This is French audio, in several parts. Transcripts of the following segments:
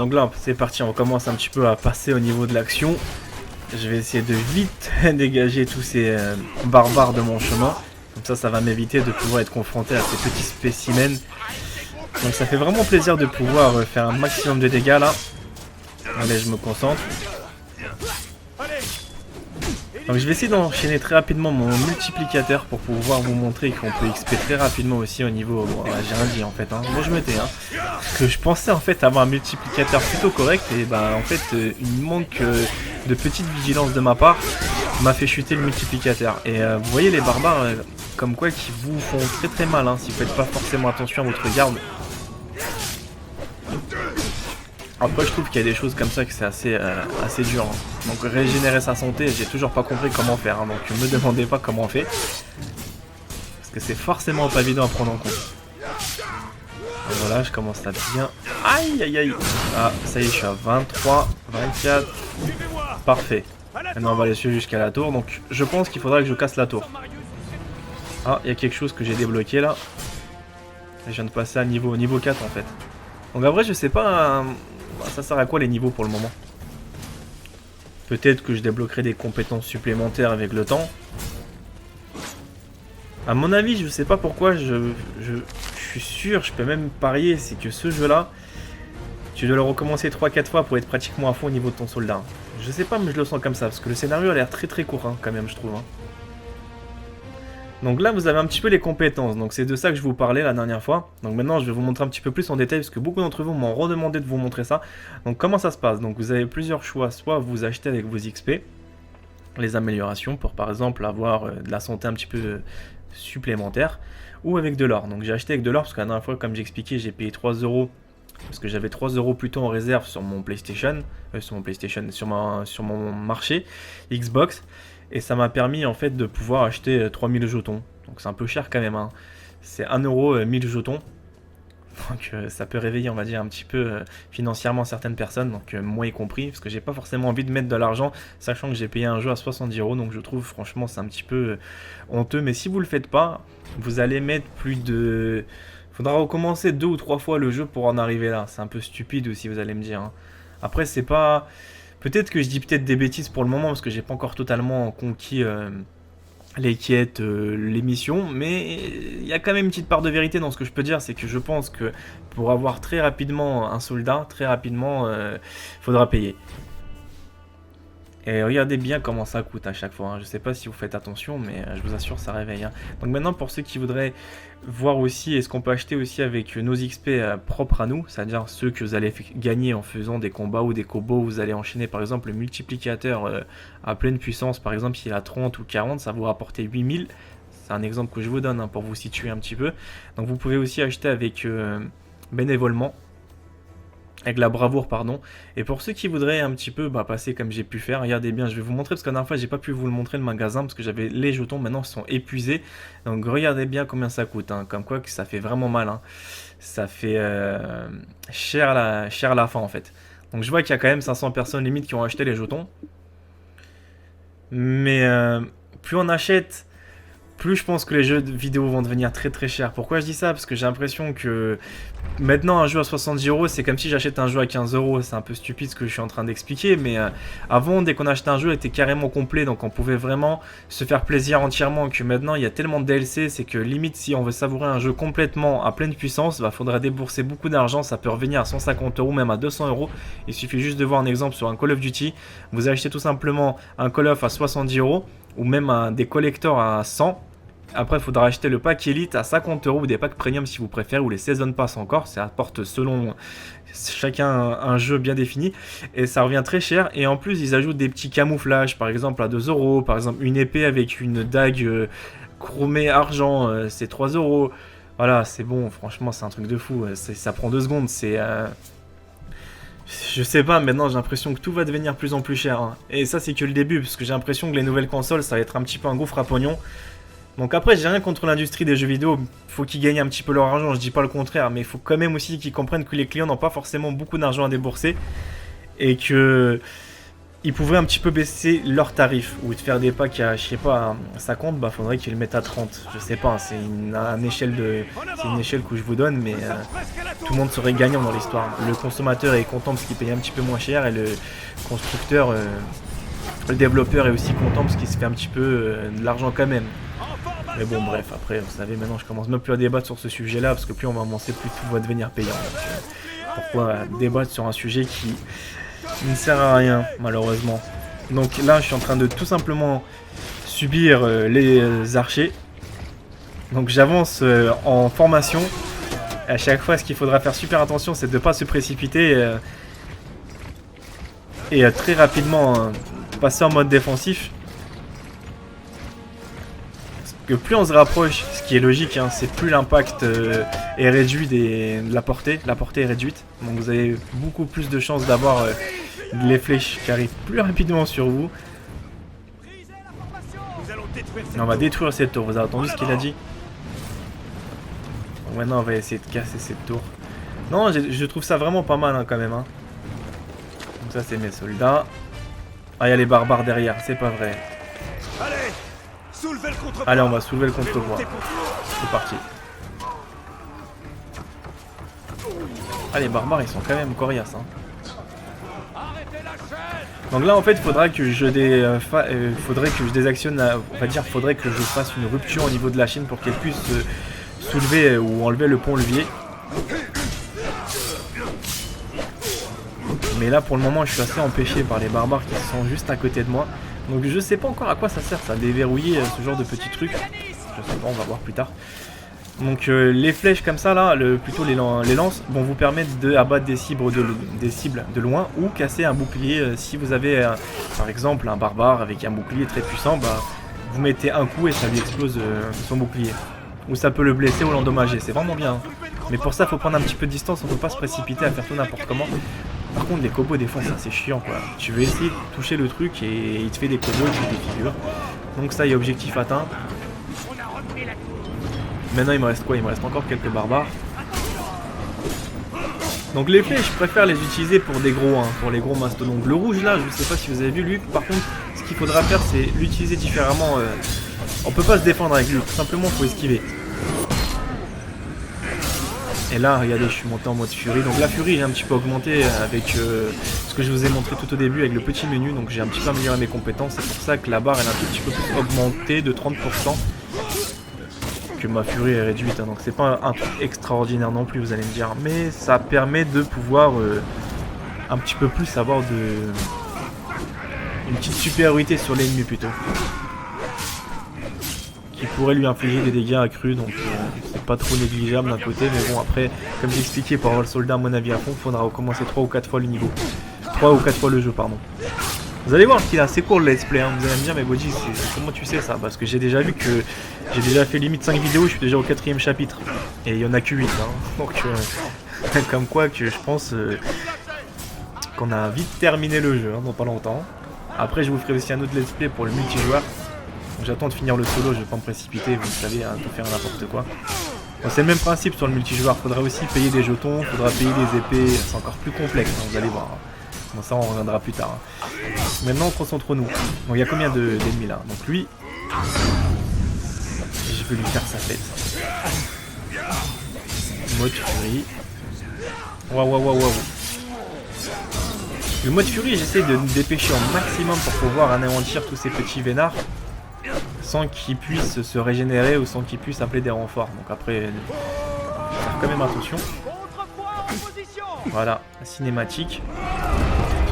donc là c'est parti, on commence un petit peu à passer au niveau de l'action. Je vais essayer de vite dégager tous ces barbares de mon chemin. Comme ça va m'éviter de pouvoir être confronté à ces petits spécimens. Donc ça fait vraiment plaisir de pouvoir faire un maximum de dégâts là. Allez, je me concentre. Donc je vais essayer d'enchaîner très rapidement mon multiplicateur pour pouvoir vous montrer qu'on peut XP très rapidement aussi au niveau... Bon, j'ai rien dit en fait, hein. Bon je me tais, hein. Parce que je pensais en fait avoir un multiplicateur plutôt correct et bah en fait il manque de petite vigilance de ma part m'a fait chuter le multiplicateur. Et vous voyez les barbares comme quoi qui vous font très très mal hein, si vous faites pas forcément attention à votre garde. Après je trouve qu'il y a des choses comme ça que c'est assez dur hein. Donc régénérer sa santé j'ai toujours pas compris comment faire hein. Donc me demandez pas comment on fait parce que c'est forcément pas évident à prendre en compte. Et voilà, je commence à bien... Aïe aïe aïe. Ah ça y est, je suis à 23, 24. Parfait. Maintenant on va aller suivre jusqu'à la tour. Donc je pense qu'il faudra que je casse la tour. Ah il y a quelque chose que j'ai débloqué là. Je viens de passer à niveau 4 en fait. Donc après je sais pas... Ça sert à quoi les niveaux pour le moment? Peut-être que je débloquerai des compétences supplémentaires avec le temps. À mon avis, je sais pas pourquoi, je suis sûr, je peux même parier, c'est que ce jeu-là, tu dois le recommencer 3-4 fois pour être pratiquement à fond au niveau de ton soldat. Je sais pas, mais je le sens comme ça, parce que le scénario a l'air très très court hein, quand même, je trouve. Hein. Donc là, vous avez un petit peu les compétences. Donc c'est de ça que je vous parlais la dernière fois. Donc maintenant, je vais vous montrer un petit peu plus en détail parce que beaucoup d'entre vous m'ont redemandé de vous montrer ça. Donc comment ça se passe? Donc vous avez plusieurs choix. Soit vous achetez avec vos XP les améliorations pour par exemple avoir de la santé un petit peu supplémentaire ou avec de l'or. Donc j'ai acheté avec de l'or parce que la dernière fois, comme j'expliquais, j'ai payé 3 € parce que j'avais 3 € plutôt en réserve sur mon PlayStation, sur mon marché Xbox. Et ça m'a permis en fait de pouvoir acheter 3000 jetons. Donc c'est un peu cher quand même. Hein. C'est 1 € 1000 jetons. Donc ça peut réveiller on va dire un petit peu financièrement certaines personnes. Donc moi y compris. Parce que j'ai pas forcément envie de mettre de l'argent. Sachant que j'ai payé un jeu à 70 €. Donc je trouve franchement c'est un petit peu honteux. Mais si vous le faites pas, vous allez mettre plus de... Faudra recommencer 2 ou 3 fois le jeu pour en arriver là. C'est un peu stupide aussi vous allez me dire. Hein. Après c'est pas... Peut-être que je dis peut-être des bêtises pour le moment parce que j'ai pas encore totalement conquis les quêtes, les missions, mais il y a quand même une petite part de vérité dans ce que je peux dire, c'est que je pense que pour avoir très rapidement un soldat, très rapidement, faudra payer. Et regardez bien comment ça coûte à chaque fois, hein. Je sais pas si vous faites attention, mais je vous assure ça réveille. Hein. Donc maintenant pour ceux qui voudraient voir aussi, est-ce qu'on peut acheter aussi avec nos XP propres à nous, c'est-à-dire ceux que vous allez gagner en faisant des combats ou des combos, vous allez enchaîner par exemple le multiplicateur à pleine puissance, par exemple s'il a 30 ou 40, ça vous rapporter 8000. C'est un exemple que je vous donne hein, pour vous situer un petit peu. Donc vous pouvez aussi acheter avec bénévolement. Avec la bravoure, pardon. Et pour ceux qui voudraient un petit peu passer comme j'ai pu faire, regardez bien, je vais vous montrer parce que la dernière fois j'ai pas pu vous le montrer le magasin parce que j'avais les jetons, maintenant ils sont épuisés. Donc regardez bien combien ça coûte, hein. Comme quoi que ça fait vraiment mal. Hein. Ça fait cher à la fin en fait. Donc je vois qu'il y a quand même 500 personnes limite qui ont acheté les jetons. Mais plus on achète, plus je pense que les jeux vidéo vont devenir très très chers. Pourquoi je dis ça? Parce que j'ai l'impression que maintenant un jeu à 70 € c'est comme si j'achète un jeu à 15 €. C'est un peu stupide ce que je suis en train d'expliquer, mais avant dès qu'on achetait un jeu il était carrément complet, donc on pouvait vraiment se faire plaisir entièrement. Que maintenant il y a tellement de DLC, c'est que limite si on veut savourer un jeu complètement à pleine puissance, faudra débourser beaucoup d'argent. Ça peut revenir à 150 €, même à 200 €. Il suffit juste de voir un exemple sur un Call of Duty. Vous achetez tout simplement un Call of à 70 € ou même des collectors à 100. Après, il faudra acheter le pack Elite à 50 € ou des packs Premium si vous préférez, ou les Season Pass encore. Ça apporte selon chacun un jeu bien défini. Et ça revient très cher. Et en plus, ils ajoutent des petits camouflages, par exemple à 2 €. Par exemple, une épée avec une dague chromée argent, c'est 3 €. Voilà, c'est bon. Franchement, c'est un truc de fou. Ça prend 2 secondes. Je sais pas, maintenant j'ai l'impression que tout va devenir de plus en plus cher. Hein. Et ça, c'est que le début, parce que j'ai l'impression que les nouvelles consoles, ça va être un petit peu un gouffre à pognon. Donc après, j'ai rien contre l'industrie des jeux vidéo, faut qu'ils gagnent un petit peu leur argent, je dis pas le contraire, mais il faut quand même aussi qu'ils comprennent que les clients n'ont pas forcément beaucoup d'argent à débourser et que ils pouvaient un petit peu baisser leur tarif ou de faire des packs à, je sais pas, à 50, bah faudrait qu'ils le mettent à 30. Je sais pas, c'est une échelle que je vous donne, mais tout le monde serait gagnant dans l'histoire. Le consommateur est content parce qu'il paye un petit peu moins cher et le constructeur, le développeur est aussi content parce qu'il se fait un petit peu de l'argent quand même. Mais bon, bref, après, vous savez, maintenant je commence même plus à débattre sur ce sujet-là parce que plus on va avancer, plus tout va devenir payant. Donc, pourquoi débattre sur un sujet qui ne sert à rien, malheureusement. Donc là, je suis en train de tout simplement subir les archers. Donc j'avance en formation. Et à chaque fois, ce qu'il faudra faire super attention, c'est de ne pas se précipiter et très rapidement passer en mode défensif. Parce que plus on se rapproche, ce qui est logique, hein, c'est plus l'impact est réduit de la portée. La portée est réduite. Donc vous avez beaucoup plus de chances d'avoir les flèches qui arrivent plus rapidement sur vous. On va détruire cette tour. Vous avez entendu ce qu'il a dit? Donc maintenant on va essayer de casser cette tour. Non, je trouve ça vraiment pas mal hein, quand même. Hein. Donc ça c'est mes soldats. Ah, il y a les barbares derrière, c'est pas vrai. Allez, on va soulever le contre-poids. C'est parti. Ah, les barbares ils sont quand même coriaces. Hein. Donc là en fait faudrait que je désactionne, on va dire faudrait que je fasse une rupture au niveau de la chaîne pour qu'elle puisse soulever ou enlever le pont-levier. Mais là pour le moment je suis assez empêché par les barbares qui sont juste à côté de moi. Donc je sais pas encore à quoi ça sert ça, déverrouiller ce genre de petits trucs. Je sais pas, on va voir plus tard. Donc les flèches comme ça là, plutôt les lances, vont vous permettre d'abattre des cibles de loin ou casser un bouclier. Si vous avez par exemple un barbare avec un bouclier très puissant, bah, vous mettez un coup et ça lui explose son bouclier. Ou ça peut le blesser ou l'endommager, c'est vraiment bien. Hein. Mais pour ça il faut prendre un petit peu de distance, on peut pas se précipiter à faire tout n'importe comment. Par contre les combos des fois c'est chiant quoi. Tu veux essayer de toucher le truc et il te fait des combos, il te fait des figures. Donc ça y est, objectif atteint. Maintenant il me reste quoi? Il me reste encore quelques barbares. Donc les flèches je préfère les utiliser pour des gros, hein, pour les gros mastodontes. Le rouge là, je sais pas si vous avez vu lui, par contre ce qu'il faudra faire c'est l'utiliser différemment. On peut pas se défendre avec lui, tout simplement faut esquiver. Et là regardez, je suis monté en mode furie. Donc la furie j'ai un petit peu augmenté avec ce que je vous ai montré tout au début avec le petit menu. Donc j'ai un petit peu amélioré mes compétences. C'est pour ça que la barre elle est un tout petit peu plus augmentée de 30%. Que ma furie est réduite, hein, donc c'est pas un truc extraordinaire non plus, vous allez me dire, mais ça permet de pouvoir un petit peu plus avoir une petite supériorité sur l'ennemi plutôt, qui pourrait lui infliger des dégâts accrus, donc c'est pas trop négligeable d'un côté, mais bon après, comme j'ai expliqué, pour avoir le soldat à mon avis à fond, il faudra recommencer 3 ou 4 fois le niveau, 3 ou 4 fois le jeu pardon. Vous allez voir qu'il est assez court le let's play, hein. Vous allez me dire mais Bodji, comment tu sais ça? Parce que j'ai déjà vu que j'ai déjà fait limite 5 vidéos, je suis déjà au 4ème chapitre. Et il y en a que 8, hein. Donc comme quoi que je pense qu'on a vite terminé le jeu, hein, dans pas longtemps. Après je vous ferai aussi un autre let's play pour le multijoueur. J'attends de finir le solo, je vais pas me précipiter, vous savez, hein, tout faire n'importe quoi. Bon, c'est le même principe sur le multijoueur, faudra aussi payer des jetons, faudra payer des épées, c'est encore plus complexe, hein, vous allez voir. Bon, ça on reviendra plus tard. Hein. Maintenant on concentre-nous. Donc il y a combien d'ennemis là? Donc lui, je vais lui faire sa tête. Mode furie. Waouh. Le mode furie, j'essaie de me dépêcher au maximum pour pouvoir anéantir tous ces petits vénards sans qu'ils puissent se régénérer ou sans qu'ils puissent appeler des renforts. Donc après, faire quand même attention. Voilà, la cinématique.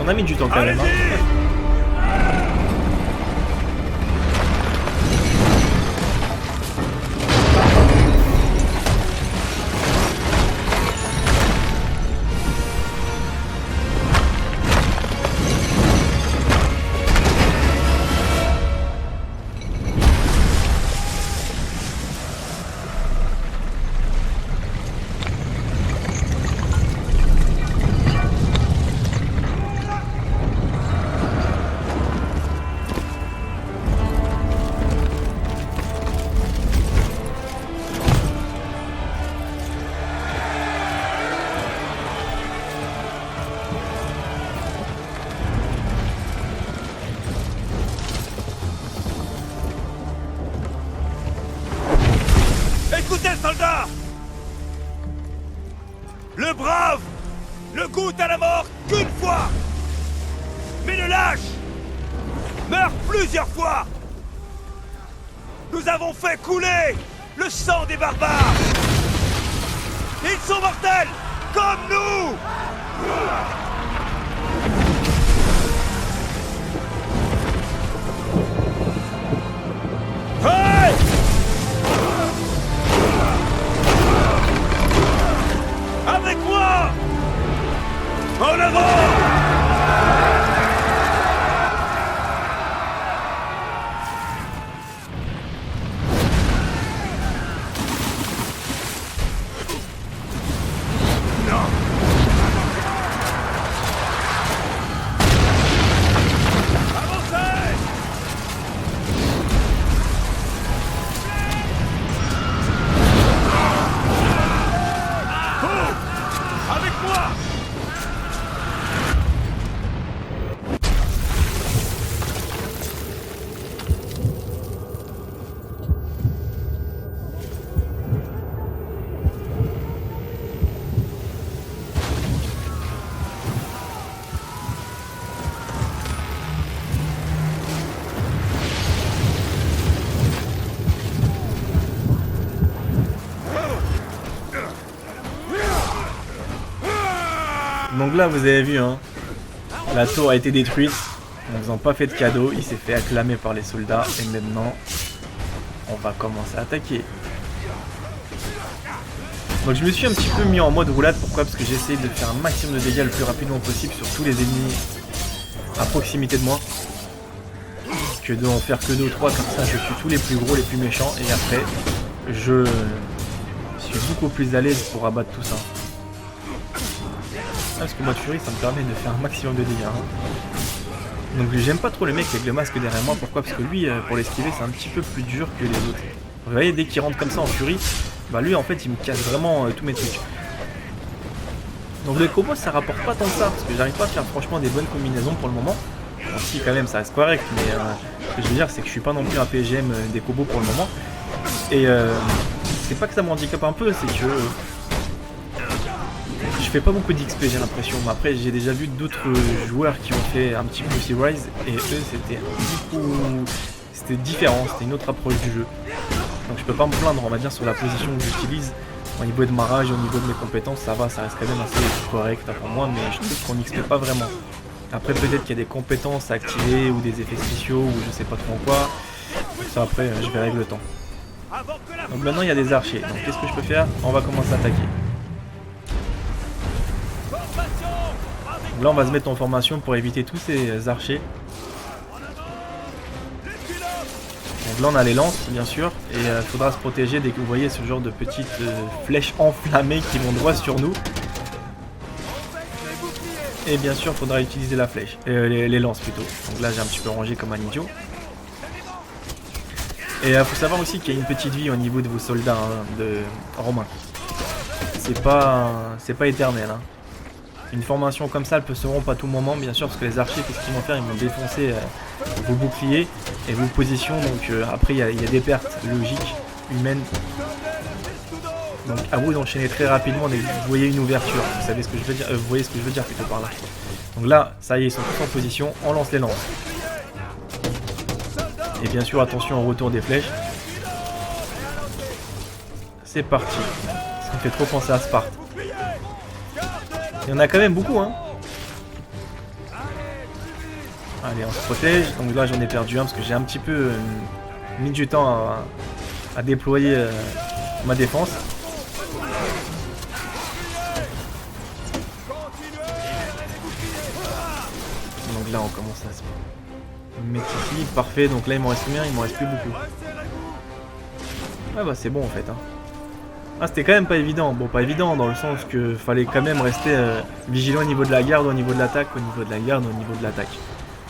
On a mis du temps quand même. Hein. soldat! Le brave ne goûte à la mort qu'une fois! Mais le lâche meurt plusieurs fois! Nous avons fait couler le sang des barbares! Ils sont mortels comme nous! Hey! Avec moi! En avant! Donc là, vous avez vu, hein, la tour a été détruite. En faisant pas fait de cadeau, il s'est fait acclamer par les soldats. Et maintenant, on va commencer à attaquer. Donc je me suis un petit peu mis en mode roulade. Pourquoi? Parce que j'ai essayé de faire un maximum de dégâts le plus rapidement possible sur tous les ennemis à proximité de moi. Que d'en faire que 2 ou 3, comme ça je tue tous les plus gros, les plus méchants. Et après, je suis beaucoup plus à l'aise pour abattre tout ça. Parce que moi Fury ça me permet de faire un maximum de dégâts. Hein. Donc j'aime pas trop le mec avec le masque derrière moi. Pourquoi? Parce que lui pour l'esquiver c'est un petit peu plus dur que les autres. Vous voyez, dès qu'il rentre comme ça en Fury, bah lui en fait il me casse vraiment tous mes trucs. Donc les combos ça rapporte pas tant que ça. Parce que j'arrive pas à faire franchement des bonnes combinaisons pour le moment. Bon, si quand même ça reste correct. Mais ce que je veux dire c'est que je suis pas non plus un PGM des combos pour le moment. Et c'est pas que ça m'handicape un peu, c'est que je fais pas beaucoup d'XP j'ai l'impression, mais après j'ai déjà vu d'autres joueurs qui ont fait un petit peu aussi Rise et eux c'était c'était différent, c'était une autre approche du jeu. Donc je peux pas me plaindre on va dire sur la position que j'utilise. Au niveau de ma rage, au niveau de mes compétences, ça va, ça reste quand même assez correct pour moi, mais je trouve qu'on n'XP pas vraiment. Après peut-être qu'il y a des compétences à activer ou des effets spéciaux ou je sais pas trop quoi. Ça après je verrai avec le temps. Donc maintenant il y a des archers, donc qu'est-ce que je peux faire? On va commencer à attaquer. Donc là on va se mettre en formation pour éviter tous ces archers. Donc là on a les lances bien sûr et il faudra se protéger dès que vous voyez ce genre de petites flèches enflammées qui vont droit sur nous. Et bien sûr il faudra utiliser la flèche, les lances plutôt. Donc là j'ai un petit peu rangé comme un idiot. Et il faut savoir aussi qu'il y a une petite vie au niveau de vos soldats hein, de romains. C'est pas éternel. Hein. Une formation comme ça elle peut se rompre à tout moment bien sûr parce que les archers qu'est-ce qu'ils vont faire? Ils vont défoncer vos boucliers et vos positions donc après il y a des pertes logiques humaines. Donc à vous d'enchaîner très rapidement dès que vous voyez une ouverture. Vous savez ce que je veux dire, vous voyez ce que je veux dire plutôt par là. Donc là ça y est ils sont tous en position, on lance les lances. Et bien sûr attention au retour des flèches. C'est parti. Ça me fait trop penser à Sparte. Il y en a quand même beaucoup hein. Allez on se protège. Donc là j'en ai perdu un parce que j'ai un petit peu mis du temps à déployer ma défense. Donc là on commence à se mettre ici. Parfait, donc là il m'en reste combien? Il m'en reste plus beaucoup. Ouais bah c'est bon en fait hein. Ah c'était quand même pas évident, bon pas évident dans le sens que fallait quand même rester vigilant au niveau de la garde, au niveau de l'attaque, au niveau de la garde, au niveau de l'attaque.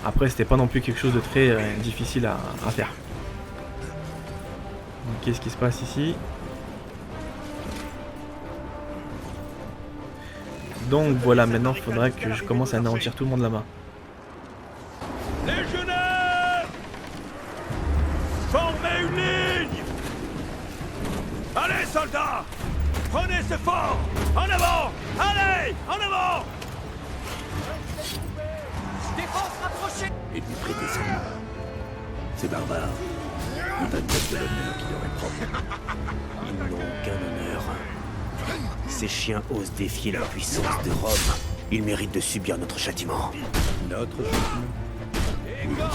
Après c'était pas non plus quelque chose de très difficile à faire. Qu'est-ce qui se passe ici? Donc voilà, maintenant il faudra que je commence à anéantir tout le monde là-bas. Légionnaires, formez une ligne. Allez! Allez, soldats! Prenez ce fort! En avant! Allez! En avant! Défense rapprochée! Et lui prêter sa main. Ces barbares, ils veulent de l'honneur qui leur est propre. Ils n'ont aucun honneur. Ces chiens osent défier la puissance de Rome. Ils méritent de subir notre châtiment. Notre châtiment.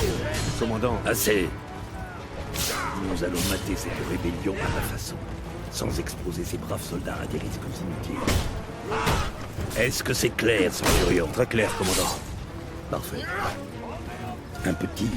Commandant, assez. Nous allons mater cette rébellion à ma façon, sans exposer ces braves soldats à des risques inutiles. Est-ce que c'est clair, Centurion? Très clair, commandant. Parfait. Un petit